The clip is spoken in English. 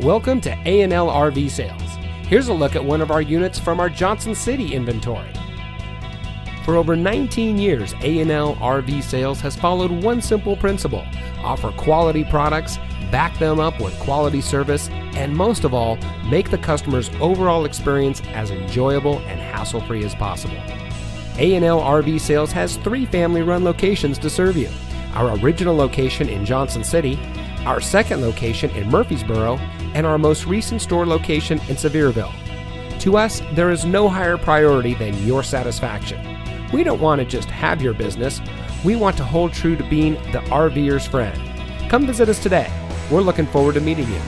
Welcome to A&L RV Sales. Here's a look at one of our units from our Johnson City inventory. For over 19 years, A&L RV Sales has followed one simple principle: offer quality products, back them up with quality service, and most of all, make the customer's overall experience as enjoyable and hassle-free as possible. A&L RV Sales has 3 family-run locations to serve you: our original location in Johnson City, our second location in Murfreesboro, and our most recent store location in Sevierville. To us, there is no higher priority than your satisfaction. We don't want to just have your business. We want to hold true to being the RVer's friend. Come visit us today. We're looking forward to meeting you.